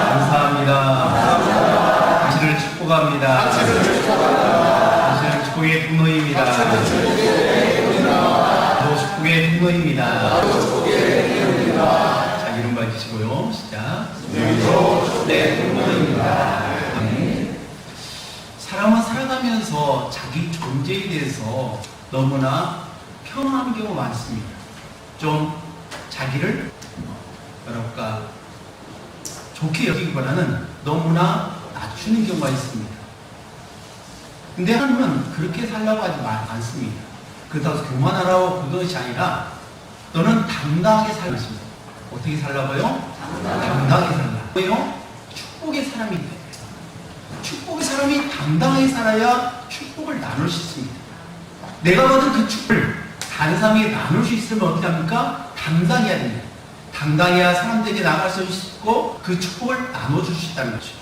감사합니다. 당신을 축복합니다. 당신은 축복의 통로입니다. 나도 축복의 통로입니다. 자, 이름 밝히시고요. 시작. 축복의 통로입니다. 아멘. 사람은 살아가면서 자기 존재에 대해서 너무나 평안한 경우가 많습니다. 좀 자기를 뭐랄까 좋게 여기기보다는 너무나 낮추는 경우가 있습니다. 근데 하나님은 그렇게 살라고 하지 않습니다. 그렇다고 교만하라고 그것이 아니라 너는 당당하게 살라 하십니다. 어떻게 살라고요? 당당하게 살라. 왜요? 축복의 사람이 돼요. 축복의 사람이 당당하게 살아야 축복을 나눌 수 있습니다. 내가 받은 그 축복을 다른 사람에게 나눌 수 있으면 어떻게 합니까? 당당해야 됩니다. 당당해야 사람들에게 나갈 수 있고 그 축복을 나눠줄 수 있다는 것이죠.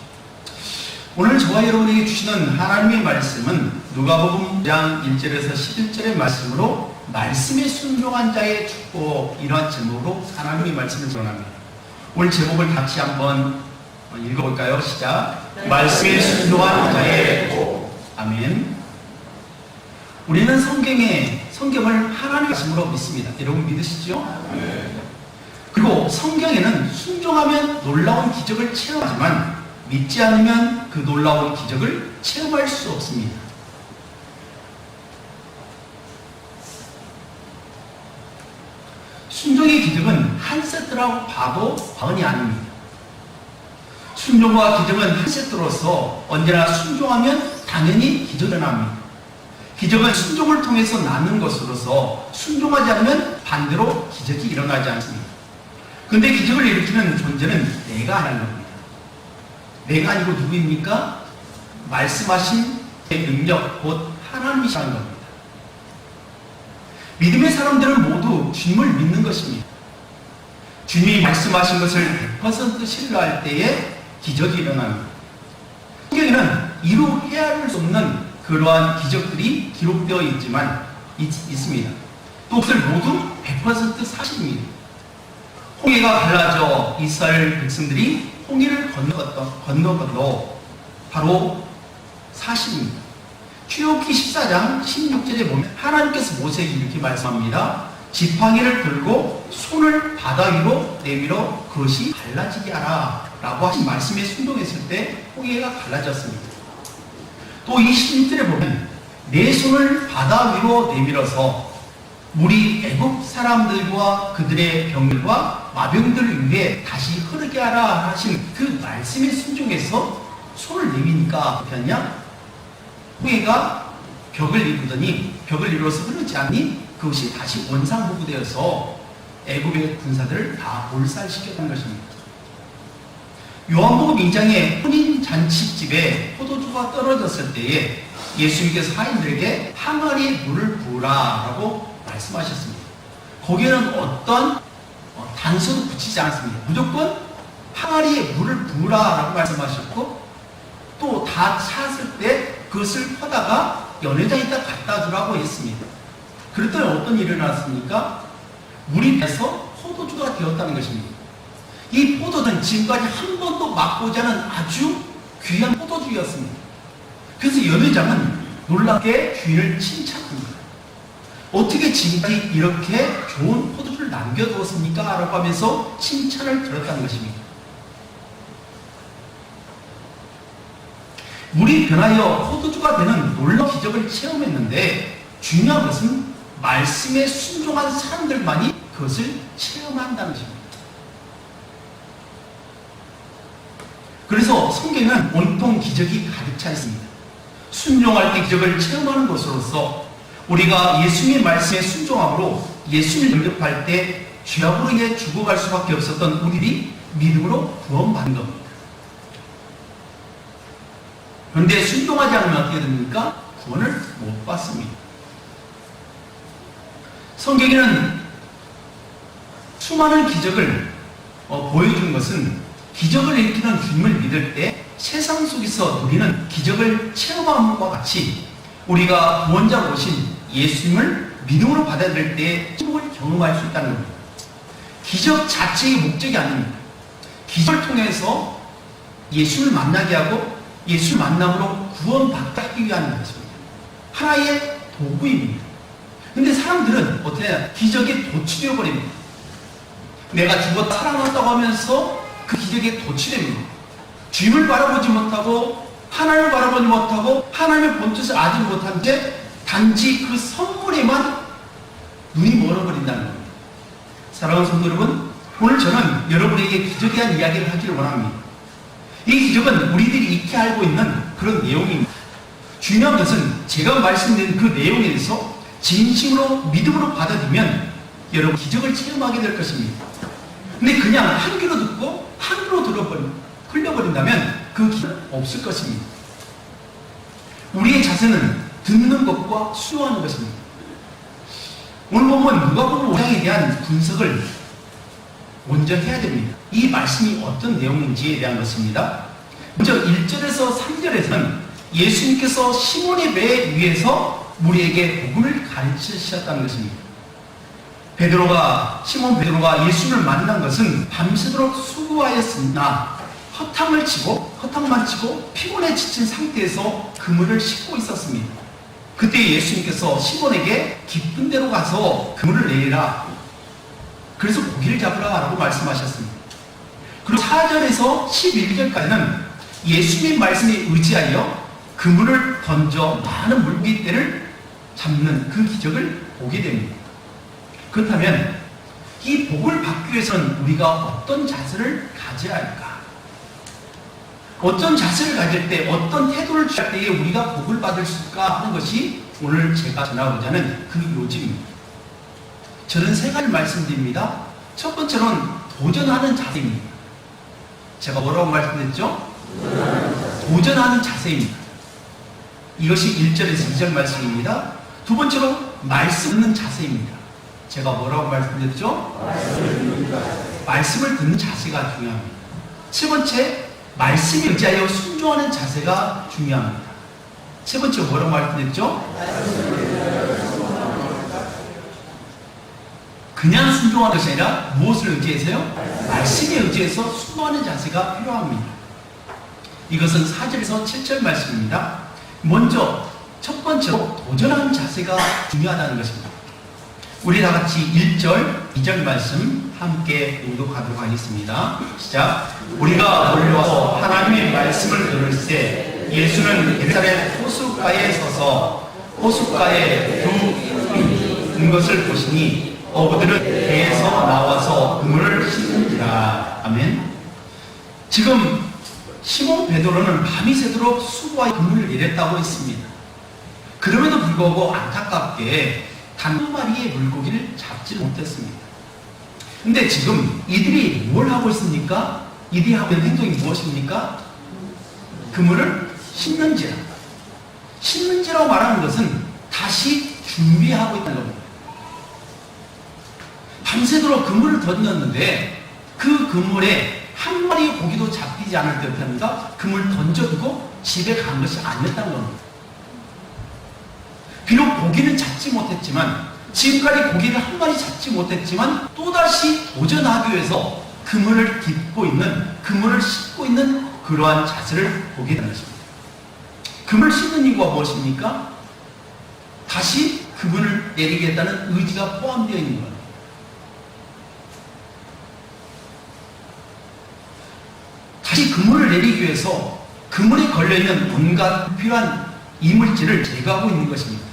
오늘 저와 여러분에게 주시는 하나님의 말씀은 누가복음 5장 1절에서 11절의 말씀으로 말씀에 순종한 자의 축복, 이러한 제목으로 하나님의 말씀을 전합니다. 오늘 제목을 같이 한번 읽어볼까요? 시작. 말씀에 순종한 자의 축복. 아멘. 우리는 성경을 하나님의 말씀으로 믿습니다. 여러분 믿으시죠? 그리고 성경에는 순종하면 놀라운 기적을 체험하지만 믿지 않으면 그 놀라운 기적을 체험할 수 없습니다. 순종의 기적은 한 세트라고 봐도 과언이 아닙니다. 순종과 기적은 한 세트로서 언제나 순종하면 당연히 기적이 일어납니다. 기적은 순종을 통해서 나는 것으로서 순종하지 않으면 반대로 기적이 일어나지 않습니다. 그런데 기적을 일으키는 존재는 내가 하는 겁니다. 내가 아니고 누구입니까? 말씀하신 능력, 곧 하나님이시라는 겁니다. 믿음의 사람들은 모두 주님을 믿는 것입니다. 주님이 말씀하신 것을 100% 신뢰할 때에 기적이 일어납니다. 성경에는 이루 헤아릴 수 없는 그러한 기적들이 기록되어 있습니다. 또 그것을 모두 100% 사실입니다. 홍해가 갈라져 이스라엘 백성들이 홍해를 건너건 것도 바로 사실입니다. 출애굽기 14장 16절에 보면 하나님께서 모세에게 이렇게 말씀합니다. 지팡이를 들고 손을 바다 위로 내밀어 그것이 갈라지게 하라 라고 하신 말씀에 순종했을 때 홍해가 갈라졌습니다. 또 26절에 보면 내 손을 바다 위로 내밀어서 물이 애굽 사람들과 그들의 병들과 마병들을 위해 다시 흐르게 하라 하신 그 말씀에 순종해서 손을 내미니까 어떻게 하냐? 홍해가 벽을 이루더니 벽을 이루어서 흐르지 않니? 그것이 다시 원상복구되어서 애굽의 군사들을 다 몰살시켰다는 것입니다. 요한복음 2장의 혼인잔치집에 포도주가 떨어졌을 때에 예수님께서 하인들에게 항아리에 물을 부으라라고 말씀하셨습니다. 거기에는 어떤 단서도 붙이지 않았습니다. 무조건 항아리에 물을 부으라라고 말씀하셨고 또 다 찼을 때 그것을 퍼다가 연회장에다 갖다 주라고 했습니다. 그랬더니 어떤 일이 일어났습니까? 물이 배서 포도주가 되었다는 것입니다. 이 포도는 지금까지 한 번도 맛보지 않은 아주 귀한 포도주였습니다. 그래서 연회장은 놀랍게 주인을 칭찬합니다. 어떻게 지금까지 이렇게 좋은 포도주를 남겨두었습니까? 라고 하면서 칭찬을 들었다는 것입니다. 물이 변하여 포도주가 되는 놀라운 기적을 체험했는데 중요한 것은 말씀에 순종한 사람들만이 그것을 체험한다는 것입니다. 그래서 성경은 온통 기적이 가득 차 있습니다. 순종할 때 기적을 체험하는 것으로서 우리가 예수님의 말씀에 순종함으로 예수님을 영접할 때 죄악으로 인해 죽어갈 수밖에 없었던 우리들이 믿음으로 구원받는 겁니다. 그런데 순종하지 않으면 어떻게 됩니까? 구원을 못 받습니다. 성경에는 수많은 기적을 보여준 것은 기적을 일으키는 주님을 믿을 때 세상 속에서 우리는 기적을 체험함과 같이 우리가 구원자로 오신 예수님을 믿음으로 받아들일 때 행복을 경험할 수 있다는 겁니다. 기적 자체의 목적이 아닙니다. 기적을 통해서 예수를 만나게 하고 예수 만남으로 구원받기 위한 것입니다. 하나의 도구입니다. 근데 사람들은 어떻게 해요? 기적에 도취되어 버립니다. 내가 죽었다 살아났다고 하면서 그 기적에 도취됩니다. 주님을 바라보지 못하고 하나님을 바라보지 못하고 하나님의 본뜻을 알지 못한 채 단지 그 선물에만 눈이 멀어버린다는 겁니다. 사랑하는 성도 여러분, 오늘 저는 여러분에게 기적에 대한 이야기를 하기를 원합니다. 이 기적은 우리들이 익히 알고 있는 그런 내용입니다. 중요한 것은 제가 말씀드린 그 내용에 대해서 진심으로 믿음으로 받아들이면 여러분 기적을 체험하게 될 것입니다. 근데 그냥 한 귀로 듣고 한 귀로 흘려버린다면 그 기적은 없을 것입니다. 우리의 자세는 듣는 것과 수용하는 것입니다. 오늘 보면 누가복음 5장에 대한 분석을 먼저 해야 됩니다. 이 말씀이 어떤 내용인지에 대한 것입니다. 먼저 1절에서 3절에서는 예수님께서 시몬의 배 위에서 우리에게 복음을 가르치셨다는 것입니다. 시몬 베드로가 예수를 만난 것은 밤새도록 수고하였으나 허탕만 치고 피곤에 지친 상태에서 그물을 싣고 있었습니다. 그때 예수님께서 시몬에게 깊은 데로 가서 그물을 내리라. 그래서 고기를 잡으라 라고 말씀하셨습니다. 그리고 4절에서 11절까지는 예수님의 말씀에 의지하여 그물을 던져 많은 물고기떼를 잡는 그 기적을 보게 됩니다. 그렇다면 이 복을 받기 위해서는 우리가 어떤 자세를 가져야 할까? 어떤 자세를 가질 때, 어떤 태도를 취할 때에 우리가 복을 받을 수 있을까 하는 것이 오늘 제가 전하고자 하는 그 요지입니다. 저는 세 가지를 말씀드립니다. 첫 번째로는 도전하는 자세입니다. 제가 뭐라고 말씀드렸죠? 도전하는 자세입니다. 이것이 1절에서 2절 말씀입니다. 두 번째로 말씀 듣는 자세입니다. 제가 뭐라고 말씀드렸죠? 말씀을 듣는 자세가 중요합니다. 세 번째, 말씀에 의지하여 순종하는 자세가 중요합니다. 세 번째 뭐라고 말씀드렸죠? 그냥 순종하는 것이 아니라 무엇을 의지해서요? 말씀에 의지해서 순종하는 자세가 필요합니다. 이것은 4절에서 7절 말씀입니다. 먼저 첫 번째로 도전하는 자세가 중요하다는 것입니다. 우리 다 같이 1절, 2절 말씀 함께 낭독하도록 하겠습니다. 시작. 우리가 몰려와서 하나님의 말씀을 들을새 예수는 예루살렘 호숫가에 서서 호숫가에 둔 것을 보시니 어부들은 배에서 나와서 그물을 씻는지라. 아멘. 지금 시몬 베드로는 밤이 새도록 수고하여 그물을 내렸다고 했습니다. 그럼에도 불구하고 안타깝게 단 한 마리의 물고기를 잡지 못했습니다. 근데 지금 이들이 뭘 하고 있습니까? 이들이 하고 있는 행동이 무엇입니까? 그물을 씻는지라. 씻는지라고 말하는 것은 다시 준비하고 있다는 겁니다. 밤새도록 그물을 던졌는데 그 그물에 한 마리의 고기도 잡히지 않을 때 어떻게 합니까? 그물 던져두고 집에 간 것이 아니었다는 겁니다. 비록 고기는 잡지 못했지만, 지금까지 고기를 한 마리 잡지 못했지만 또다시 도전하기 위해서 그물을 딛고 있는, 그물을 씻고 있는 그러한 자세를 보게 되는 것입니다. 그물을 씻는 이유가 무엇입니까? 다시 그물을 내리겠다는 의지가 포함되어 있는 겁니다. 다시 그물을 내리기 위해서 그물에 걸려있는 온갖 불필요한 이물질을 제거하고 있는 것입니다.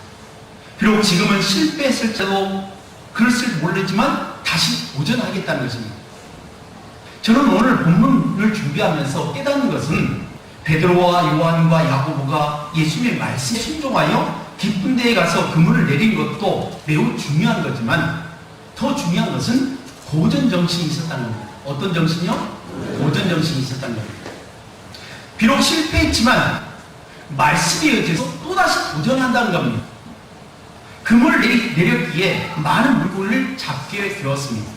비록 지금은 실패했을 때도 그럴지 모르지만 다시 도전하겠다는 것입니다. 저는 오늘 본문을 준비하면서 깨닫는 것은 베드로와 요한과 야고보가 예수님의 말씀에 순종하여 깊은 데에 가서 그물을 내린 것도 매우 중요한 거지만 더 중요한 것은 도전 정신이 있었다는 겁니다. 어떤 정신이요? 도전 정신이 있었다는 겁니다. 비록 실패했지만 말씀에 의해서 또다시 도전한다는 겁니다. 그물을 내렸기에 많은 물고기를 잡게 되었습니다.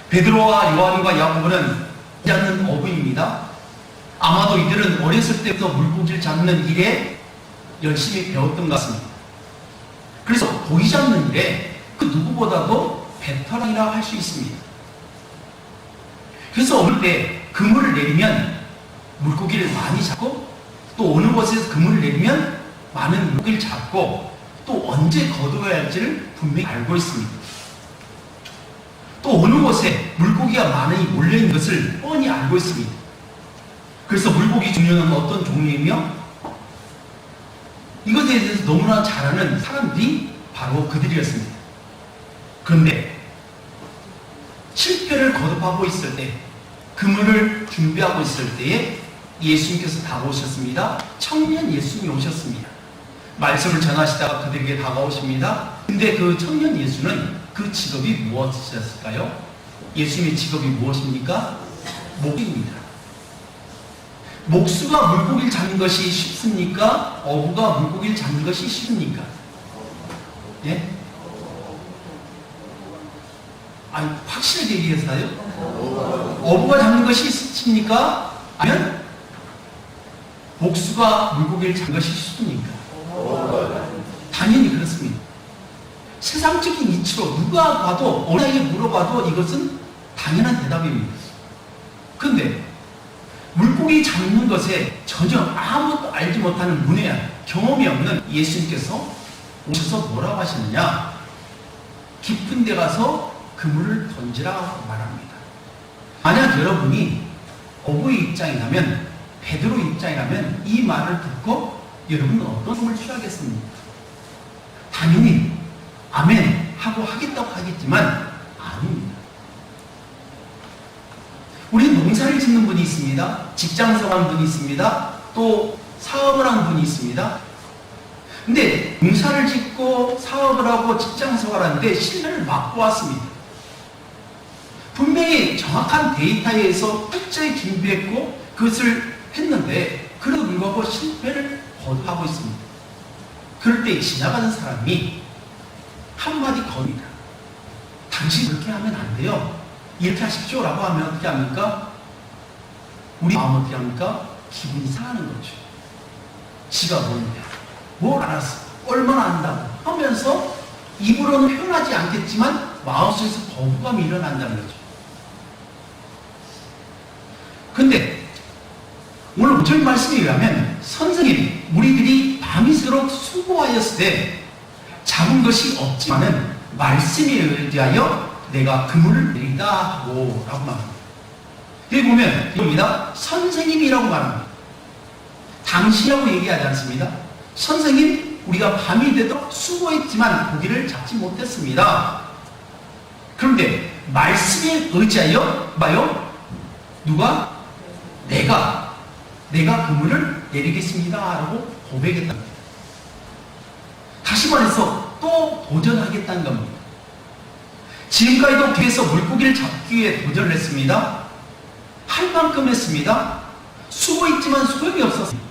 베드로와 요한과 야고보는 잡는 어부입니다. 아마도 이들은 어렸을 때부터 물고기를 잡는 일에 열심히 배웠던 것 같습니다. 그래서 고기 잡는 일에 그 누구보다도 베테랑이라 할 수 있습니다. 그래서 어느 때 그물을 내리면 물고기를 많이 잡고, 또 어느 곳에서 그물을 내리면 많은 물고기를 잡고, 또 언제 거둬야 할지를 분명히 알고 있습니다. 또 어느 곳에 물고기가 많이 몰려있는 것을 뻔히 알고 있습니다. 그래서 물고기 종류는 어떤 종류이며 이것에 대해서 너무나 잘 아는 사람들이 바로 그들이었습니다. 그런데 실패를 거듭하고 있을 때, 그물을 준비하고 있을 때에 예수님께서 다가오셨습니다. 청년 예수님이 오셨습니다. 말씀을 전하시다가 그들에게 다가오십니다. 근데 그 청년 예수는 그 직업이 무엇이었을까요? 예수님의 직업이 무엇입니까? 목수입니다. 목수가 물고기를 잡는 것이 쉽습니까? 어부가 물고기를 잡는 것이 쉽습니까? 예? 아니, 확실하게 얘기해서요? 어부가 잡는 것이 쉽습니까? 아니면 목수가 물고기를 잡는 것이 쉽습니까? 당연히 그렇습니다. 세상적인 이치로 누가 봐도, 어느 나이에 물어봐도 이것은 당연한 대답입니다. 그런데 물고기 잡는 것에 전혀 아무것도 알지 못하는 문외한 경험이 없는 예수님께서 오셔서 뭐라고 하시느냐? 깊은 데 가서 그물을 던지라고 말합니다. 만약 여러분이 어부의 입장이라면, 베드로의 입장이라면 이 말을 듣고 여러분은 어떤 힘을 취하겠습니까? 당연히 아멘 하고 하겠다고 하겠지만 아닙니다. 우리 농사를 짓는 분이 있습니다. 직장생활 하는 분이 있습니다. 또 사업을 하는 분이 있습니다. 근데 농사를 짓고 사업을 하고 직장생활 하는데 실패를 맛보았습니다. 분명히 정확한 데이터에 의해서 철저히 준비했고 그것을 했는데 그래도 불구하고 실패를 거듭하고 있습니다. 그럴 때 지나가는 사람이 한마디 겁니다. 당신 그렇게 하면 안 돼요. 이렇게 하십시오 라고 하면 어떻게 합니까? 우리 마음 어떻게 합니까? 기분이 상하는 거죠. 지가 뭔데? 뭘 알았어? 얼마나 안다고? 하면서 입으로는 표현하지 않겠지만 마음속에서 거부감이 일어난다는 거죠. 근데 오늘 5절 말씀에 의하면 선생님, 우리들이 밤이새도록 수고하였을 때 잡은 것이 없지만은 말씀에 의하여 내가 그물을 내리다 하고 라고 말합니다. 여기 보면 이겁니다. 선생님이라고 말합니다. 당신이라고 얘기하지 않습니다. 선생님, 우리가 밤이 되도록 수고했지만 고기를 잡지 못했습니다. 그런데 말씀에 의지하여 봐요. 누가? 내가 그물을 내리겠습니다 라고 고백했다는 겁니다. 다시 말해서 또 도전하겠다는 겁니다. 지금까지도 계속 물고기를 잡기 위해 도전을 했습니다. 할 만큼 했습니다. 수고했지만 소용이 없었습니다.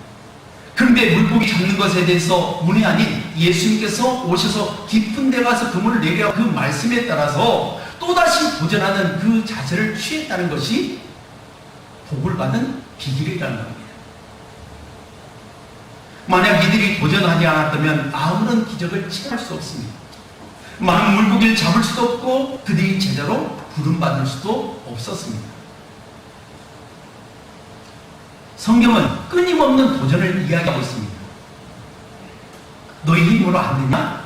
그런데 물고기 잡는 것에 대해서 문의 아닌 예수님께서 오셔서 깊은 데 가서 그물을 내려 그 말씀에 따라서 또다시 도전하는 그 자세를 취했다는 것이 복을 받은 비결이라는 겁니다. 만약 이들이 도전하지 않았다면 아무런 기적을 체험할 수 없습니다. 많은 물고기를 잡을 수도 없고 그들이 제대로 부름받을 수도 없었습니다. 성경은 끊임없는 도전을 이야기하고 있습니다. 너희 힘으로 안 되냐?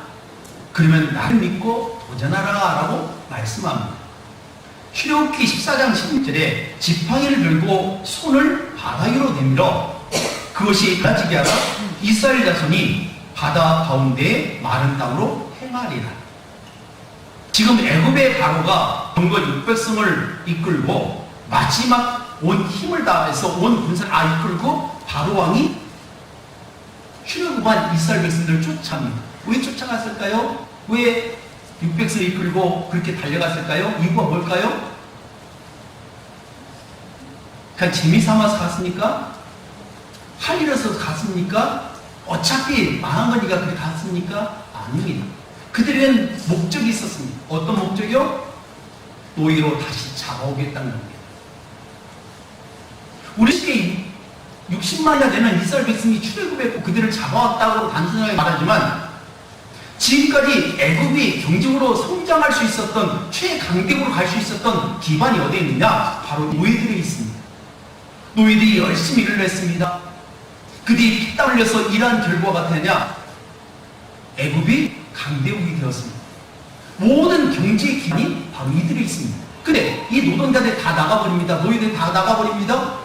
그러면 나를 믿고 도전하라 라고 말씀합니다. 출애굽기 14장 16절에 지팡이를 들고 손을 바다 위로 내밀어 그것이 달라지게 하라 이스라엘 자손이 바다 가운데에 마른 땅으로 행하리라. 지금 애굽의 바로가 전국 600성을 이끌고 마지막 온 힘을 다해서 온 군사를 이끌고 바로 왕이 출애굽한 이스라엘 백성들을 쫓아갑니다. 왜 쫓아갔을까요? 왜 600성을 이끌고 그렇게 달려갔을까요? 이유가 뭘까요? 그냥 재미삼아서 갔습니까? 할 일어서 갔습니까? 어차피 망한 거니까 그렇게 갔습니까? 아닙니다. 그들에겐 목적이 있었습니다. 어떤 목적이요? 노예로 다시 잡아오겠다는 겁니다. 우리 시대에 60만이나 되는 이스라엘 백성이 출애굽했고 그들을 잡아왔다고 단순하게 말하지만 지금까지 애굽이 경제적으로 성장할 수 있었던 최강대국으로 갈 수 있었던 기반이 어디에 있느냐? 바로 노예들에 있습니다. 노예들이 열심히 일을 했습니다. 그들이 피땀 흘려서 일한 결과가 되냐? 애굽이 강대국이 되었습니다. 모든 경제 기반이 바로 이들에 있습니다. 근데 이 노동자들 다 나가버립니다. 노예들 다 나가버립니다.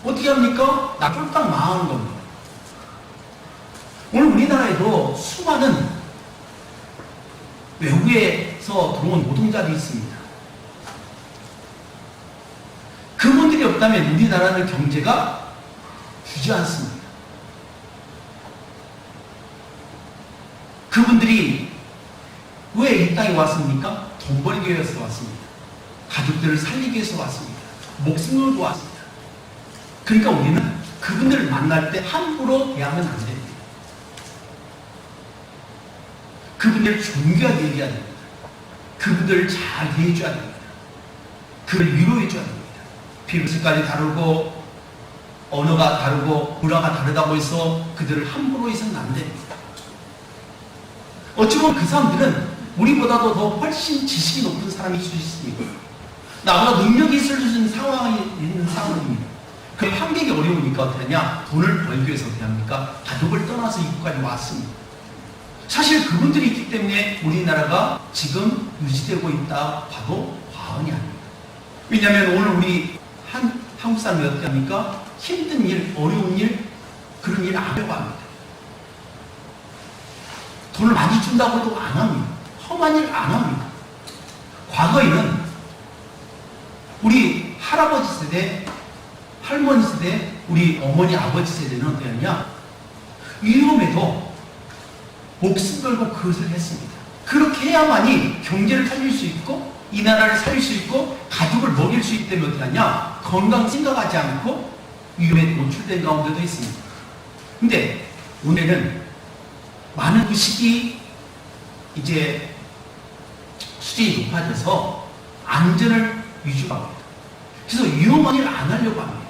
어떻게 합니까? 나 쫄딱 망하는 겁니다. 오늘 우리나라에도 수많은 외국에서 들어온 노동자들이 있습니다. 그분들이 없다면 우리나라는 경제가 주지 않습니다. 그분들이 왜 이 땅에 왔습니까? 돈 벌기 위해서 왔습니다. 가족들을 살리기 위해서 왔습니다. 목숨을 걸고 왔습니다. 그러니까 우리는 그분들을 만날 때 함부로 대하면 안 됩니다. 그분들을 존경하게 얘기해야 됩니다. 그분들을 잘 대해줘야 됩니다. 그를 위로해줘야 됩니다. 피부 색깔이 다르고 언어가 다르고 문화가 다르다고 해서 그들을 함부로 해서는 안 됩니다. 어찌 보면 그 사람들은 우리보다도 더 훨씬 지식이 높은 사람일 수 있습니다. 나보다 능력이 있을 수 있는 상황이 있는 사람입니다. 그 환경이 어려우니까 어떻게 하냐? 돈을 벌기 위해서 어떻게 합니까? 가족을 떠나서 이곳까지 왔습니다. 사실 그분들이 있기 때문에 우리나라가 지금 유지되고 있다 봐도 과언이 아닙니다. 왜냐하면 오늘 우리 한국 사람들이 어떻게 합니까? 힘든 일, 어려운 일, 그런 일 안 하려고 합니다. 돈을 많이 준다고 해도 안 합니다. 험한 일 안 합니다. 과거에는 우리 할아버지 세대, 할머니 세대, 우리 어머니, 아버지 세대는 어떻게 하냐? 위험에도 목숨 걸고 그것을 했습니다. 그렇게 해야만이 경제를 살릴 수 있고 이 나라를 살릴 수 있고 가족을 먹일 수 있기 때문에 어떻게 하냐? 건강 생각하지 않고 위험에 노출된 가운데도 있습니다. 근데 오늘은 많은 의식이 이제 수준이 높아져서 안전을 위주로 합니다. 그래서 위험한 일을 안 하려고 합니다.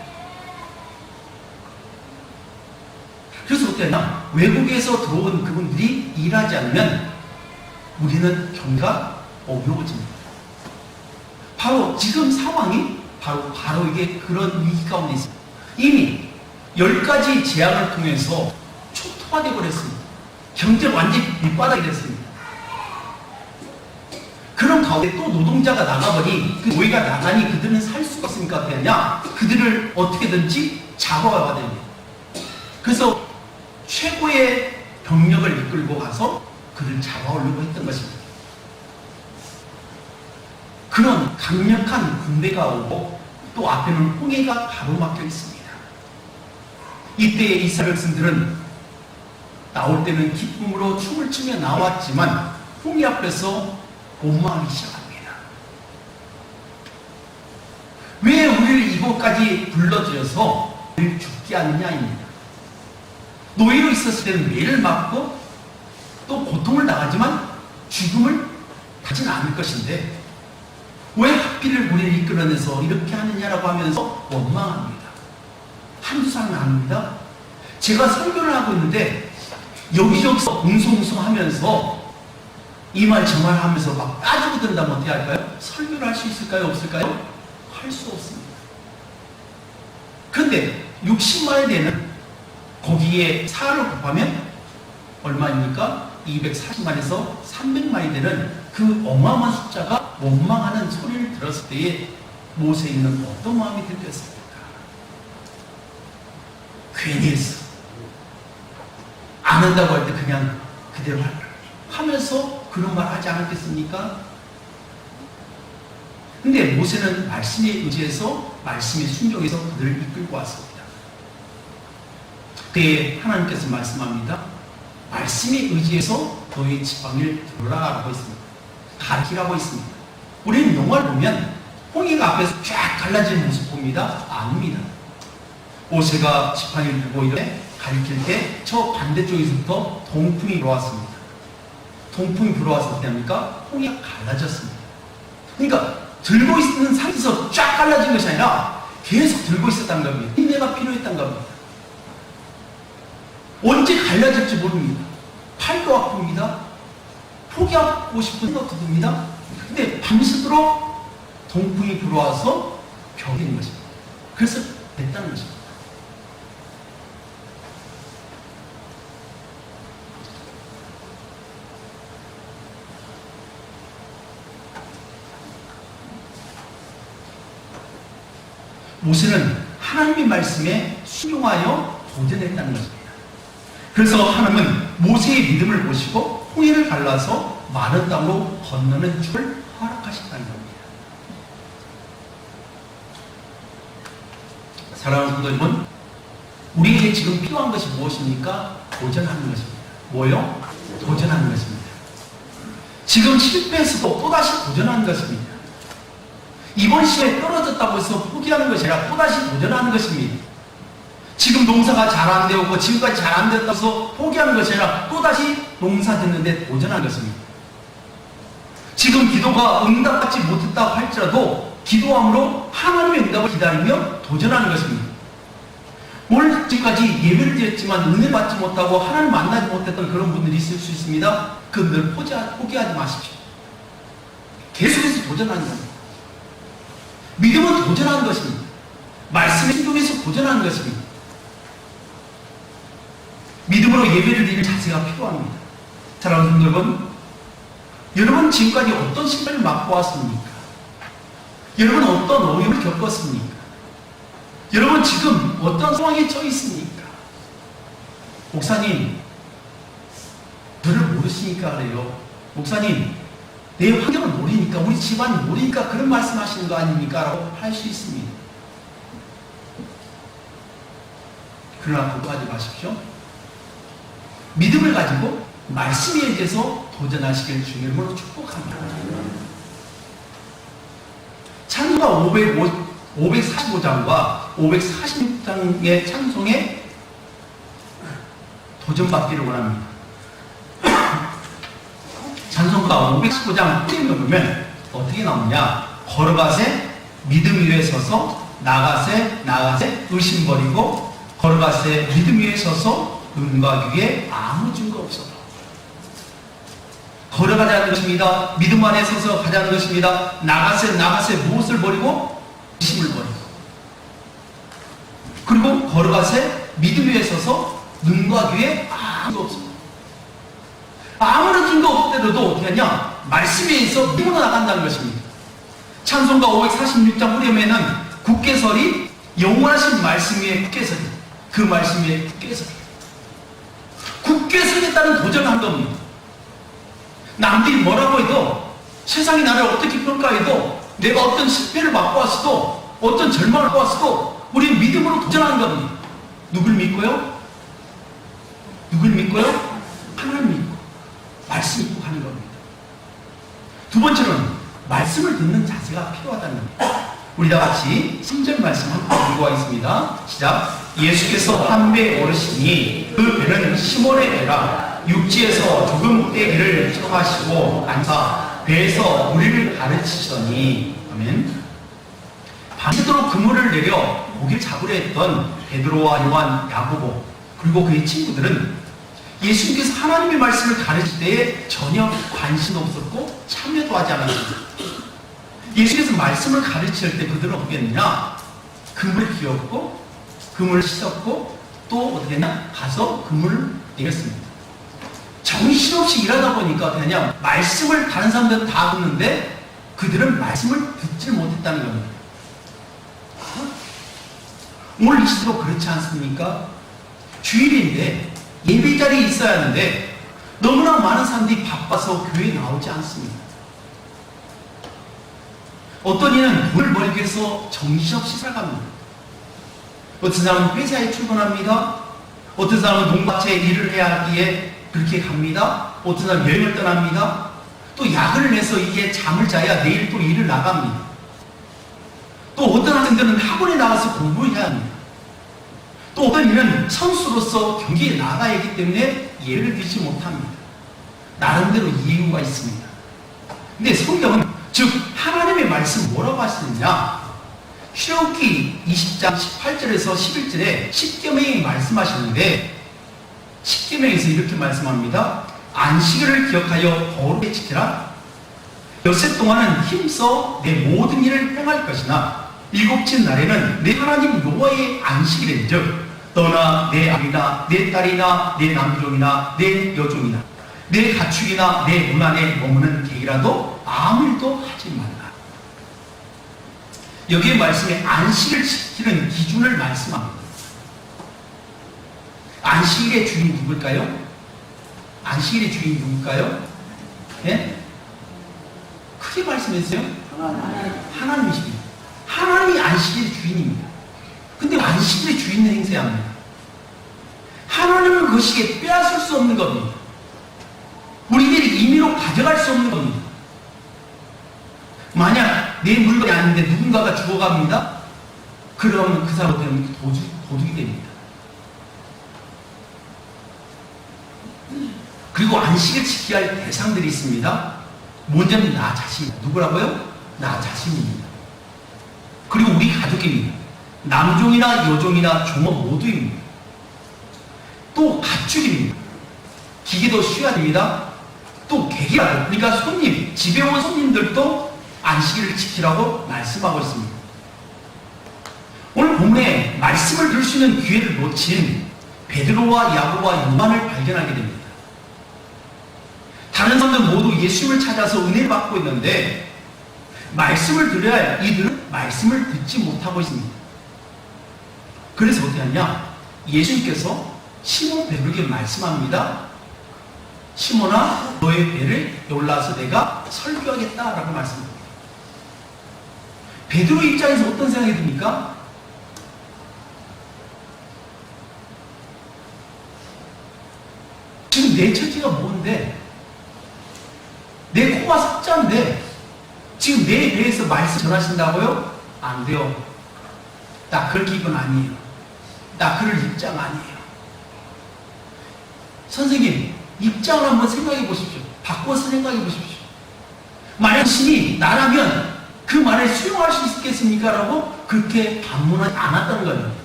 그래서 어떻게 하냐? 외국에서 들어온 그분들이 일하지 않으면 우리는 경제가 어려워집니다. 바로 지금 상황이 바로 이게 그런 위기 가운데 있습니다. 이미 10가지 재앙을 통해서 초토화되어 버렸습니다. 경제가 완전히 밑바닥이 됐습니다. 그런 가운데 또 노동자가 나가버니 그 노예가 나가니 그들은 살 수가 없으니까 어떻게 하냐? 그들을 어떻게든지 잡아와야 됩니다. 그래서 최고의 병력을 이끌고 가서 그를 잡아오려고 했던 것입니다. 그런 강력한 군대가 오고 또 앞에는 홍해가 가로막혀 있습니다. 이때 이스라엘 백성들은 나올 때는 기쁨으로 춤을 추며 나왔지만 홍해 앞에서 원망하기 시작합니다. 왜 우리를 이곳까지 불러들여서 우리를 죽게 하느냐입니다. 노예로 있었을 때는 매를 맞고 또 고통을 당하지만 죽음을 하진 않을 것인데 왜 하필을 우리를 이끌어내서 이렇게 하느냐라고 하면서 원망합니다. 한두 사람은 아닙니다. 제가 설교를 하고 있는데 여기저기서 웅성웅성하면서 이 말 저 말 하면서 막 따지고 든다면 어떻게 할까요? 설교를 할 수 있을까요? 없을까요? 할 수 없습니다. 그런데 60만이 되는 거기에 4를 곱하면 얼마입니까? 240만에서 300만이 되는 그 어마어마한 숫자가 원망하는 소리를 들었을 때에 모세에는 어떤 마음이 들겠습니까? 괜히 했어. 안 한다고 할 때 그냥 그대로 하면서 그런 말 하지 않았겠습니까? 근데 모세는 말씀에 의지해서 말씀에 순종해서 그들을 이끌고 왔습니다. 그때 하나님께서 말씀합니다. 말씀에 의지해서 너희 지팡이를 들어라라고 했습니다. 가르치라고 했습니다. 우리는 영화를 보면 홍해가 앞에서 쫙 갈라지는 모습 봅니다. 아닙니다. 모세가 지팡이를 들고 이렇게 가리킬 때 저 반대쪽에서부터 동풍이 불어왔습니다. 동풍이 불어와서 어떻게 합니까? 홍해가 갈라졌습니다. 그러니까 들고 있는 상태에서 쫙 갈라진 것이 아니라 계속 들고 있었다는 겁니다. 힘내가 필요했다는 겁니다. 언제 갈라질지 모릅니다. 팔도 아픕니다. 포기하고 싶은 생각도 듭니다. 근데 밤새도록 동풍이 불어와서 벽이 된 것입니다. 그래서 됐다는 것입니다. 모세는 하나님의 말씀에 순종하여 도전했다는 것입니다. 그래서 하나님은 모세의 믿음을 보시고 홍해를 갈라서 마른 땅으로 건너는 줄을 허락하셨다는 겁니다. 사랑하는 성도 여러분, 우리에게 지금 필요한 것이 무엇입니까? 도전하는 것입니다. 뭐요? 도전하는 것입니다. 지금 실패해서도 또다시 도전하는 것입니다. 이번 시험에 떨어졌다고 해서 포기하는 것이 아니라 또다시 도전하는 것입니다. 지금 농사가 잘 안 되었고 지금까지 잘 안 됐다고 해서 포기하는 것이 아니라 또다시 농사 짓는데 도전하는 것입니다. 지금 기도가 응답받지 못했다고 할지라도 기도함으로 하나님의 응답을 기다리며 도전하는 것입니다. 오늘 지금까지 예배를 드렸지만 은혜를 받지 못하고 하나님 만나지 못했던 그런 분들이 있을 수 있습니다. 그분들 포기하지 마십시오. 계속해서 도전하는 겁니다. 믿음은 도전하는 것입니다. 말씀에 순종해서 도전하는 것입니다. 믿음으로 예배를 드리는 자세가 필요합니다. 사랑하는 성도 여러분, 여러분 지금까지 어떤 실패를 맛보았습니까? 여러분 어떤 어려움을 겪었습니까? 여러분 지금 어떤 상황에 처해 있습니까? 목사님, 저를 모르시니까 그래요. 목사님, 내 환경을 모르니까, 우리 집안을 모르니까 그런 말씀 하시는 거 아닙니까? 라고 할 수 있습니다. 그러나 걱정하지 마십시오. 믿음을 가지고 말씀에 의해서 도전하시길 주의 이름으로 축복합니다. 찬송가 545장과 546장의 찬송에 도전받기를 원합니다. 찬송가 515장 후에 보면 어떻게 나오냐? 걸어가세 믿음 위에 서서 나가세 의심 버리고 걸어가세 믿음 위에 서서 은과 위에 아무 증거 없어도 걸어가자는 것입니다. 믿음 안에 서서 가자는 것입니다. 나가세 무엇을 버리고? 의심을 버리고 그리고 걸어가세 믿음 위에 서서 눈과 귀에 아무 증거 없어도 아무런 증거 없더라도 어떻게 하냐? 말씀에 의해서 믿음으로 나간다는 것입니다. 찬송가 546장 후렴에는 굳게 서리 영원하신 말씀 위에 굳게 서리 그 말씀 위에 굳게 서리 굳게 서겠다는 도전을 한 겁니다. 남들이 뭐라고 해도 세상이 나를 어떻게 평가해도 내가 어떤 실패를 맛보았어도 어떤 절망을 보았어도 우리는 믿음으로 도전하는 겁니다. 누굴 믿고요? 누굴 믿고요? 하나님 믿고 말씀 믿고 가는 겁니다. 두 번째로는 말씀을 듣는 자세가 필요하다는 겁니다. 우리 다 같이 3절 말씀 함께 읽고 가겠습니다. 시작. 예수께서 한 배 오르시니 그 배는 시몬의 배라 육지에서 조금 떼기를 척하시고 앉아 배에서 우리를 가르치시더니 아멘. 밤새도록 그물을 내려 고기를 잡으려 했던 베드로와 요한, 야고보 그리고 그의 친구들은 예수님께서 하나님의 말씀을 가르칠 때에 전혀 관심도 없었고 참여도 하지 않았습니다. 예수께서 말씀을 가르칠 때 그들은 어떻게 했느냐? 그물을 기었고 그물을 씻었고 또 어떻게 했냐? 가서 그물을 내렸습니다. 정신없이 일하다 보니까 어떻게 하냐? 말씀을 다른 사람들은 다 듣는데 그들은 말씀을 듣지 못했다는 겁니다. 오늘 이 시대도 그렇지 않습니까? 주일인데 예배 자리에 있어야 하는데 너무나 많은 사람들이 바빠서 교회에 나오지 않습니다. 어떤 이는 돈을 벌기 위해서 정신없이 살아갑니다. 어떤 사람은 회사에 출근합니다. 어떤 사람은 농가채에 일을 해야 하기에 그렇게 갑니다. 어떤 사람은 여행을 떠납니다. 또 야근을 내서 이게 잠을 자야 내일 또 일을 나갑니다. 또 어떤 학생들은 학원에 나가서 공부해야 합니다. 또 어떤 이는 선수로서 경기에 나가야 하기 때문에 예를 들지 못합니다. 나름대로 이유가 있습니다. 근데 성경은 즉 하나님의 말씀 뭐라고 하시느냐? 출애굽기 20장 18절에서 11절에 십계명이 말씀하시는데 십계명에서 이렇게 말씀합니다. 안식일을 기억하여 거룩히 지키라. 엿새 동안은 힘써 내 모든 일을 행할 것이나 일곱째 날에는 내 하나님 여호와의 안식일인즉 너나 내 아들이나 내 딸이나 내 남종이나 내 여종이나 내 가축이나 내 문 안에 머무는 개이라도 아무 일도 하지 말라. 여기에 말씀에 안식을 지키는 기준을 말씀합니다. 안식일의 주인 누굴까요? 안식일의 주인 누굴까요? 예? 크게 말씀해주세요. 하나님이십니다. 하나님이 안식일의 주인입니다. 근데 안식일의 주인은 행세합니다. 하나님은 그것이 빼앗을 수 없는 겁니다. 우리들이 임의로 가져갈 수 없는 겁니다. 만약 내 물건이 아닌데 누군가가 죽어갑니다. 그러면 그 사람한테는 도둑이 됩니다. 그리고 안식을 지켜야 할 대상들이 있습니다. 먼저는 나 자신입니다. 누구라고요? 나 자신입니다. 그리고 우리 가족입니다. 남종이나 여종이나 종업 모두입니다. 또 가축입니다. 기계도 쉬어야 됩니다. 또 객이라고, 그러니까 손님, 집에 온 손님들도 안식일을 지키라고 말씀하고 있습니다. 오늘 본문에 말씀을 들을 수 있는 기회를 놓친 베드로와 야고보와 요한을 발견하게 됩니다. 다른 사람들 모두 예수님을 찾아서 은혜를 받고 있는데 말씀을 들어야 할 이들은 말씀을 듣지 못하고 있습니다. 그래서 어떻게 하냐? 예수님께서 시몬 베드로에게 말씀합니다. 시몬아, 너의 배를 올라서 내가 설교하겠다라고 말씀합니다. 베드로 입장에서 어떤 생각이 듭니까? 지금 내 처지가 뭔데? 내 코가 석자인데 지금 내 배에서 말씀 전하신다고요? 안 돼요. 나 그럴 기분 아니에요. 나 그럴 입장 아니에요. 선생님, 입장을 한번 생각해 보십시오. 바꿔서 생각해 보십시오. 만약 신이 나라면 그 말에 수용할 수 있겠습니까? 라고 그렇게 반문하지 않았다는 거예요.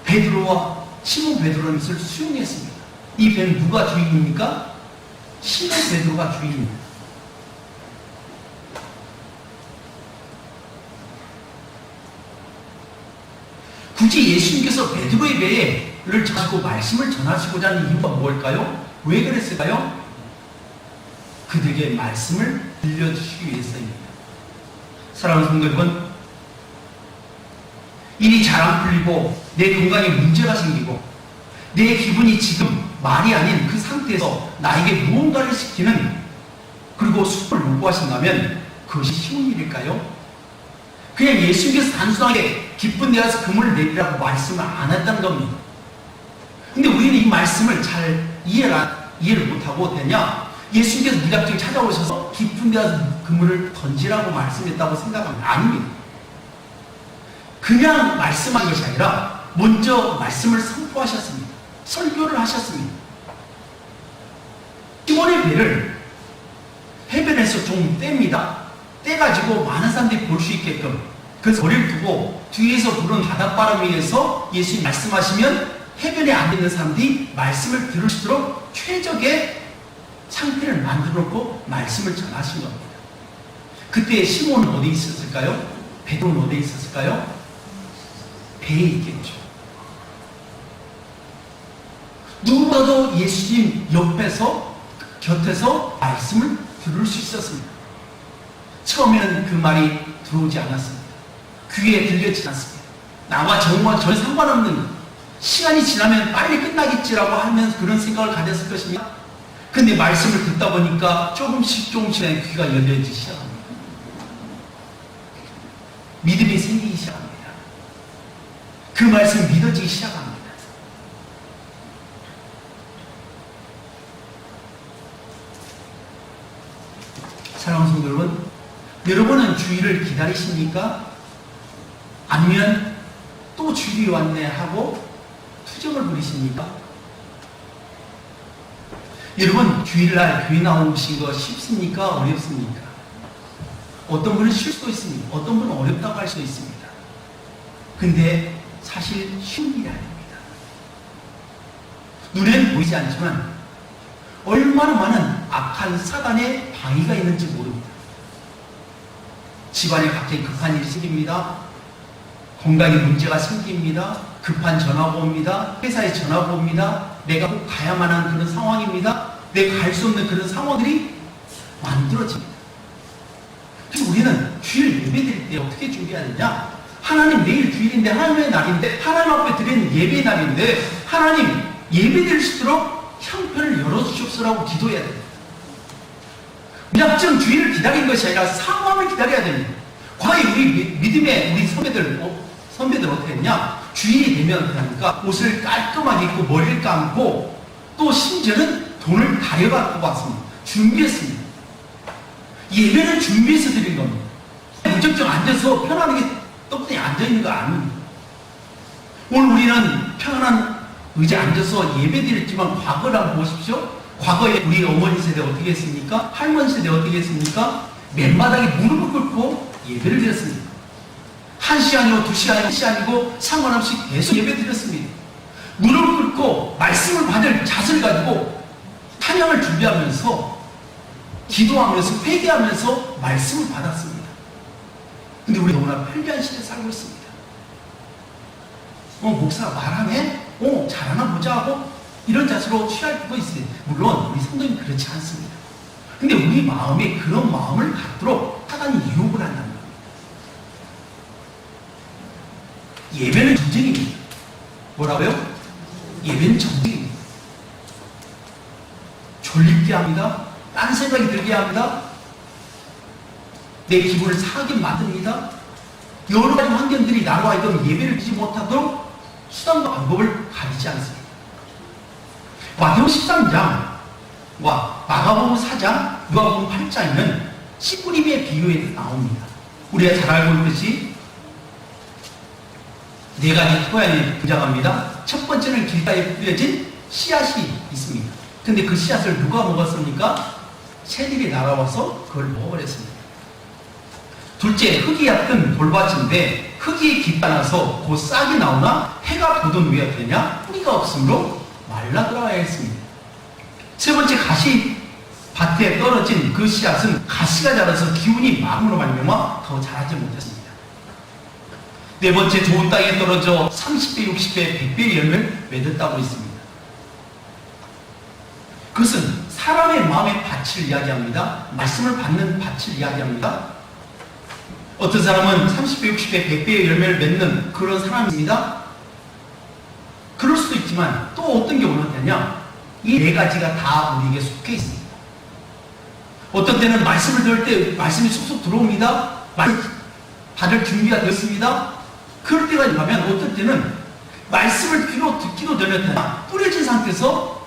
베드로와 시몬 베드로는 이것을 수용했습니다. 이 배는 누가 주인입니까? 시몬 베드로가 주인입니다. 굳이 예수님께서 베드로의 배를 가지고 말씀을 전하시고자 하는 이유가 뭘까요? 왜 그랬을까요? 그들에게 말씀을 들려주시기 위해서입니다. 사랑하는 성도 여러분, 일이 잘 안 풀리고 내 건강에 문제가 생기고 내 기분이 지금 말이 아닌 그 상태에서 나에게 무언가를 시키는, 그리고 수고를 요구하신다면 그것이 쉬운 일일까요? 그냥 예수님께서 단순하게 기쁜 데 가서 금을 내리라고 말씀을 안 했다는 겁니다. 근데 우리는 이 말씀을 잘 이해를 못하고 되냐? 예수님께서 무작정 찾아오셔서 깊은 데 가서 그물을 던지라고 말씀했다고 생각합니다. 아닙니다. 그냥 말씀한 것이 아니라 먼저 말씀을 선포하셨습니다. 설교를 하셨습니다. 시몬의 배를 해변에서 좀 뗍니다. 떼가지고 많은 사람들이 볼 수 있게끔, 그래서 머리를 두고 뒤에서 부는 바닷바람 위에서 예수님이 말씀하시면 해변에 앉아있는 사람들이 말씀을 들을 수 있도록 최적의 상태를 만들어 놓고 말씀을 전하신 겁니다. 그때 시몬은 어디 있었을까요? 베드로는 어디 있었을까요? 배에 있겠죠. 누구보다도 예수님 옆에서, 곁에서 말씀을 들을 수 있었습니다. 처음에는 그 말이 들어오지 않았습니다. 귀에 들려지지 않습니다. 나와 정말 전 상관없는, 시간이 지나면 빨리 끝나겠지라고 하면서 그런 생각을 가졌을 것입니다. 근데 말씀을 듣다 보니까 조금씩 귀가 열려지기 시작합니다. 믿음이 생기기 시작합니다. 그 말씀이 믿어지기 시작합니다. 사랑하는 성도 여러분, 여러분은 주일을 기다리십니까? 아니면 또 주일이 왔네 하고 투정을 부리십니까? 여러분, 주일날 교회 나오신 거 쉽습니까? 어렵습니까? 어떤 분은 쉴 수도 있습니다. 어떤 분은 어렵다고 할 수도 있습니다. 근데 사실 쉬운 일이 아닙니다. 눈에는 보이지 않지만 얼마나 많은 악한 사단의 방해가 있는지 모릅니다. 집안에 갑자기 급한 일이 생깁니다. 건강에 문제가 생깁니다. 급한 전화가 옵니다. 회사에 전화가 옵니다. 내가 꼭 가야만 한 그런 상황입니다. 내가 갈 수 없는 그런 상황들이 만들어집니다. 그래서 우리는 주일 예배 드릴 때 어떻게 준비해야 되냐? 하나님 내일 주일인데 하나님의 날인데 하나님 앞에 드리는 예배의 날인데 하나님 예배 드릴 수 있도록 형편을 열어주십시오라고 기도해야 됩니다. 무작정 주일을 기다린 것이 아니라 상황을 기다려야 됩니다. 과연 우리 믿음의 우리 선배들 어떻게 했냐? 주일이 되면 어떻게 합니까? 옷을 깔끔하게 입고 머리를 감고 또 심지어는 돈을 가려갖고 왔습니다. 준비했습니다. 예배는 준비해서 드린 겁니다. 무작정 앉아서 편안하게 떡하니 앉아있는 거 아닙니다. 오늘 우리는 편안한 의자에 앉아서 예배 드렸지만 과거를 한번 보십시오. 과거에 우리 어머니 세대 어떻게 했습니까? 할머니 세대 어떻게 했습니까? 맨바닥에 무릎을 꿇고 예배를 드렸습니다. 1시간이고 2시간이고 1시간이고 상관없이 계속 예배 드렸습니다. 무릎을 꿇고 말씀을 받을 자세를 가지고 찬양을 준비하면서 기도하면서 회개하면서 말씀을 받았습니다. 근데 우리 너무나 편리한 시대에 살고 있습니다. 목사가 말하네? 잘하나 보자 하고 이런 자세로 취할 때도 있어요. 물론 우리 성도님 그렇지 않습니다. 근데 우리 마음에 그런 마음을 갖도록 사단이 유혹을 한다는 겁니다. 예배는 전쟁입니다. 뭐라고요? 예배는 전쟁입니다. 졸립게 합니다. 딴 생각이 들게 합니다. 내 기분을 상하게 만듭니다. 여러 가지 환경들이 나로 하여금 예배를 드리지 못하도록 수단과 방법을 가리지 않습니다. 마태복음 13장과 마가복음 4장, 누가복음 8장에는 씨 뿌림의 비유에 나옵니다. 우리가 잘 알고 있듯이 네 가지 토양이 등장합니다. 첫 번째는 길가에 뿌려진 씨앗이 있습니다. 근데 그 씨앗을 누가 먹었습니까? 새들이 날아와서 그걸 먹어버렸습니다. 둘째, 흙이 얕은 돌밭인데 흙이 깊어나서 곧 싹이 나오나 해가 보던 왜 되냐? 뿌리가 없으므로 말라 들어가야 했습니다. 세 번째, 가시 밭에 떨어진 그 씨앗은 가시가 자라서 기운이 막음으로 말미암아 더 자라지 못했습니다. 네 번째, 좋은 땅에 떨어져 30배, 60배, 100배의 열매를 맺었다고 했습니다. 그것은 사람의 마음의 밭을 이야기합니다. 말씀을 받는 밭을 이야기합니다. 어떤 사람은 30배, 60배, 100배의 열매를 맺는 그런 사람입니다. 그럴 수도 있지만 또 어떤 경우는 어떠냐? 이 네 가지가 다 우리에게 속해 있습니다. 어떤 때는 말씀을 들을 때 말씀이 쏙쏙 들어옵니다. 받을 준비가 되었습니다. 그럴 때가 있다면 어떤 때는 말씀을 듣기도 전에 뿌려진 상태에서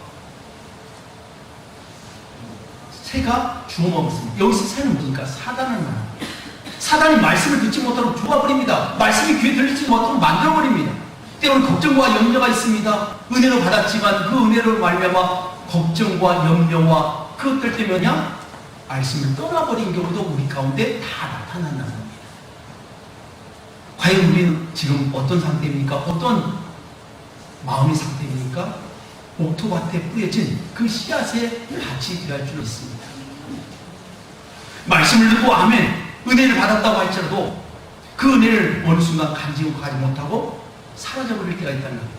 새가 주워먹었습니다. 여기서 새는 뭡니까? 사단을 말합니다. 사단이 말씀을 듣지 못하도록 좁아버립니다. 말씀이 귀에 들리지 못하도록 만들어버립니다. 때로는 걱정과 염려가 있습니다. 은혜로 받았지만 그 은혜로 말미암아 걱정과 염려와 그것들 때문에 말씀을 떠나버린 경우도 우리 가운데 다 나타난다는 겁니다. 과연 우리는 지금 어떤 상태입니까? 어떤 마음의 상태입니까? 옥토밭에 뿌려진 그 씨앗의 밭이 되어야 할 줄 믿습니다. 말씀을 듣고 아멘, 은혜를 받았다고 할지라도 그 은혜를 어느 순간 간직하고 가지 못하고 사라져버릴 때가 있다는 겁니다.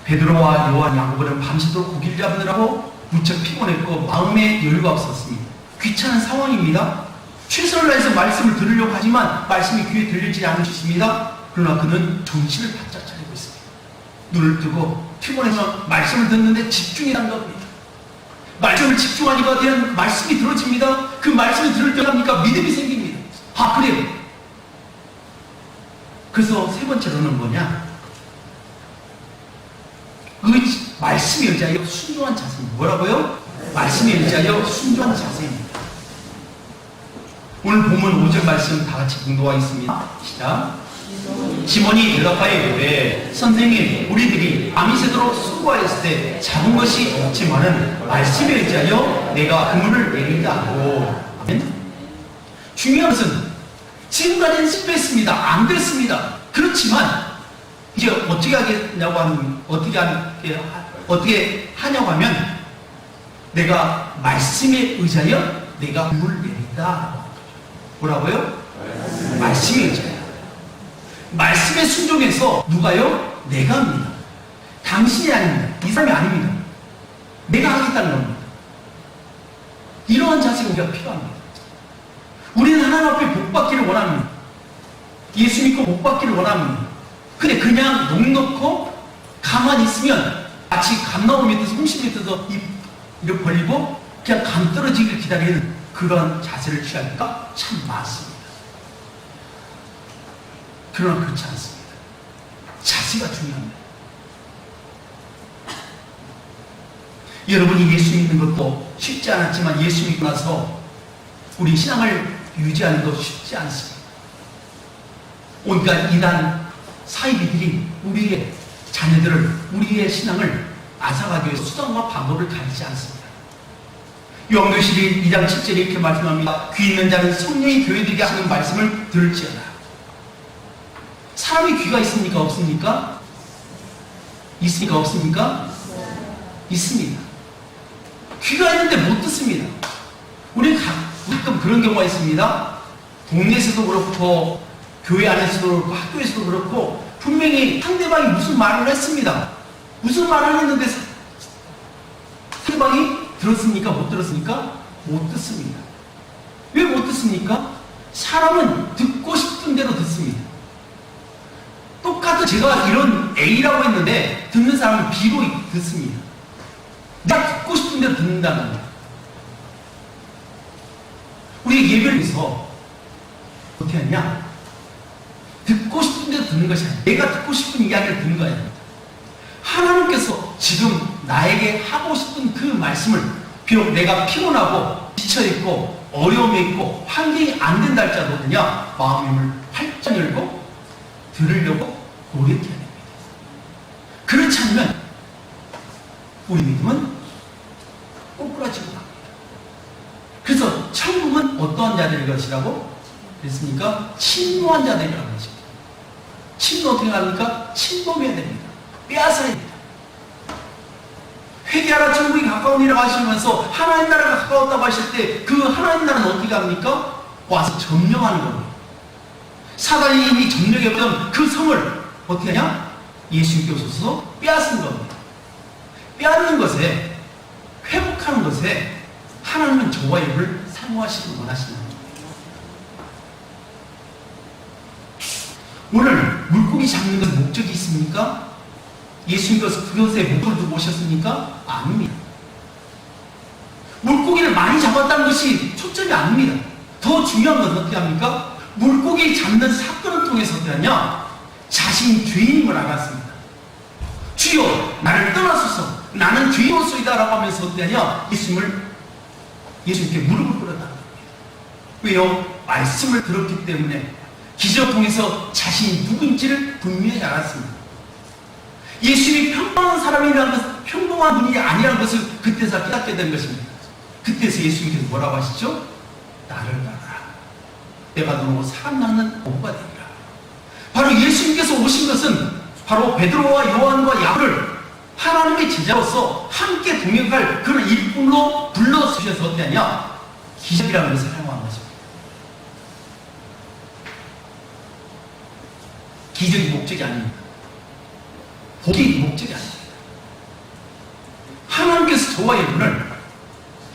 베드로와 요한, 야고보는 밤새도록 고기를 잡느라고 무척 피곤했고 마음에 여유가 없었습니다. 귀찮은 상황입니다. 최선을 다해서 말씀을 들으려고 하지만 말씀이 귀에 들리지 않으십니다. 그러나 그는 정신을 바짝 차리고 있습니다. 눈을 뜨고 피곤해서 말씀을 듣는데 집중이란 겁니다. 말씀을 집중하니까 대한 말씀이 들어집니다. 그 말씀이 들을 때 합니까? 믿음이 생깁니다. 아, 그래요. 그래서 세 번째로는 뭐냐? 말씀에 의지하여 순종한 자세입니다. 뭐라고요? 말씀에 의지하여 순종한 자세입니다. 오늘 본문 5절 말씀 다 같이 공독하겠습니다. 시작. 시몬이 대답하여 이르되 선생님, 우리들이 밤이 새도록 수고하였을 때 잡은 것이 없지만은 말씀에 의지하여 내가 그물을 내리다 하고. 중요한 것은 지금까지는 실패했습니다. 안 됐습니다. 그렇지만 이제 어떻게 하냐고 하면 내가 말씀에 의지하여 내가 그물을 내린다. 뭐라고요? 말씀에 의지해야. 말씀에 순종해서 누가요? 내가 합니다. 당신이 아닙니다. 이 사람이 아닙니다. 내가 하겠다는 겁니다. 이러한 자세가 우리가 필요합니다. 우리는 하나님 앞에 복 받기를 원합니다. 예수 믿고 복 받기를 원합니다. 근데 그냥 넉넉고 가만히 있으면 마치 감나무 밑에서 홍시 밑에서 입을 벌리고 그냥 감 떨어지기를 기다리는 그런 자세를 취하니까 참 많습니다. 그러나 그렇지 않습니다. 자세가 중요합니다. 여러분이 예수 믿는 것도 쉽지 않았지만 예수 믿고 나서 우리 신앙을 유지하는 것 쉽지 않습니다. 온갖 이단 사이비들이 우리의 자녀들을, 우리의 신앙을 앗아가기 위해서 수단과 방법을 가리지 않습니다. 요한복음 2장 7절에 이렇게 말씀합니다. 귀 있는 자는 성령이 교회들에게 하는 말씀을 들을지어다. 사람이 귀가 있습니까? 없습니까? 있습니까? 없습니까? 있습니다. 귀가 있는데 못 듣습니다. 우리 가끔 그런 경우가 있습니다. 동네에서도 그렇고 교회 안에서도 그렇고 학교에서도 그렇고 분명히 상대방이 무슨 말을 했습니다. 무슨 말을 했는데 상대방이 들었습니까? 못 들었습니까? 못 듣습니다. 왜 못 듣습니까? 사람은 듣고 싶은 대로 듣습니다. 똑같은 제가 이런 A라고 했는데 듣는 사람은 B로 듣습니다. 내가 듣고 싶은 대로 듣는다는 거예요. 우리 예배에서 어떻게 하냐? 듣고 싶은 대로 듣는 것이 아니라 내가 듣고 싶은 이야기를 듣는 거예요. 하나님께서 지금 나에게 하고 싶은 그 말씀을 비록 내가 피곤하고 지쳐있고 어려움이 있고 환경이 안 된다 할지라도 그냥 마음을 활짝 열고 들으려고 노력해야 됩니다. 그렇지 않으면 우리 믿음은 꼬꾸라지고 갑니다. 그래서 천국은 어떠한 자들일 것이라고 그랬습니까? 침노한 자들이라고 했습니다. 침노 어떻게 합니까? 침범해야 됩니다. 빼앗아야 됩니다. 회개하라 천국이 가까우니라고 하시면서 하나님 나라가 가까웠다고 하실 때 그 하나님 나라는 어떻게 합니까? 와서 점령하는 겁니다. 사단이 이미 점령해버린 그 성을 어떻게 하냐? 예수님께 오셔서 빼앗은 겁니다. 빼앗는 것에, 회복하는 것에 하나님은 저와 여러분을 사모하시고 원하시는 겁니다. 오늘 물고기 잡는 것은 목적이 있습니까? 예수님께서 그것에 목표를 두고 오셨습니까? 아닙니다. 물고기를 많이 잡았다는 것이 초점이 아닙니다. 더 중요한 것은 어떻게 합니까? 물고기 잡는 사건을 통해서 어떻게 하냐? 자신이 죄인임을 알았습니다. 주여 나를 떠나소서 나는 죄인으로소이다 라고 하면서 어떻게 하냐? 예수님께 무릎을 꿇었다. 왜요? 말씀을 들었기 때문에 기적을 통해서 자신이 누구인지를 분명히 알았습니다. 예수님이 평범한 사람이라는 것은 평범한 분이 아니라는 것을 그때서 깨닫게 된 것입니다. 그때서 예수님께서 뭐라고 하시죠? 나를 따르라. 내가 너로 사람 낳는 어부가 되리라. 바로 예수님께서 오신 것은 바로 베드로와 요한과 야고보를 하나님의 제자로서 함께 동역할 그런 일꾼으로 불러주셔서 어떻게 하냐? 기적이라는 것을 사용한 것입니다. 기적이 목적이 아닙니다. 복이 목적이 아닙니다. 하나님께서 저와 여러분을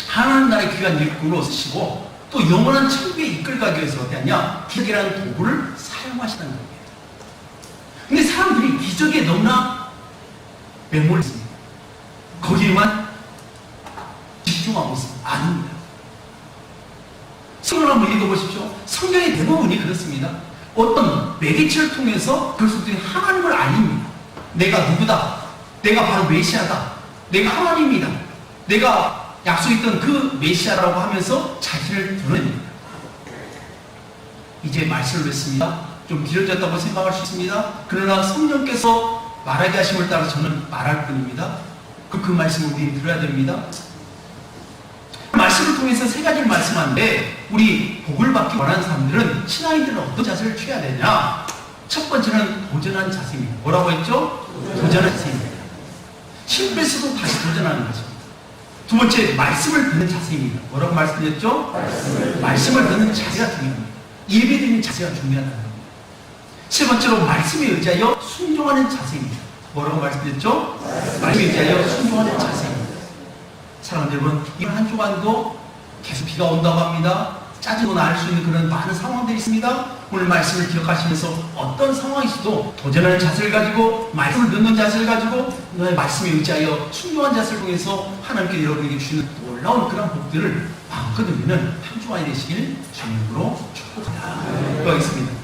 하나님 나라의 귀한 일꾼으로 쓰시고 또 영원한 천국에 이끌가기 위해서 어떻게 하냐? 기적이라는 도구를 사용하시는 겁니다. 근데 사람들이 기적에 너무나 매몰있습니다. 거기에만 집중하고 있습니다. 아닙니다. 성경을 한번 읽어보십시오. 성경의 대부분이 그렇습니다. 어떤 매개체를 통해서 그 속에 하나님을 알립니다. 내가 누구다. 내가 바로 메시아다. 내가 하나님이다. 내가 약속했던 그 메시아라고 하면서 자신을 드러냅니다. 이제 말씀을 뵙습니다. 좀 길어졌다고 생각할 수 있습니다. 그러나 성령께서 말하게 하심을 따라 저는 말할 뿐입니다. 그 말씀을 우리는 들어야 됩니다. 말씀을 통해서 세 가지를 말씀하는데 우리 복을 받기 원하는 사람들은 신앙인들은 어떤 자세를 취해야 되냐? 첫 번째는 도전하는 자세입니다. 뭐라고 했죠? 도전하는 자세입니다. 실패했어도 다시 도전하는 것입니다. 두 번째, 말씀을 듣는 자세입니다. 뭐라고 말씀드렸죠? 말씀을 듣는 자세가 중요합니다. 예배드리는 자세가 중요하다는 겁니다. 세 번째로 말씀에 의지하여 순종하는 자세입니다. 뭐라고 말씀드렸죠? 말씀에 의지하여 순종하는 자세입니다. 사랑하는 여러분, 이번 한 주간도 계속 비가 온다고 합니다. 짜증으로 알 수 있는 그런 많은 상황들이 있습니다. 오늘 말씀을 기억하시면서 어떤 상황에서도 도전하는 자세를 가지고 말씀을 듣는 자세를 가지고 너의 말씀에 의지하여 순종한 자세를 통해서 하나님께 여러분에게 주시는 놀라운 그런 복들을 마음껏 누리는 한 주간이 되시길 주님으로 축복합니다. 기도하겠습니다.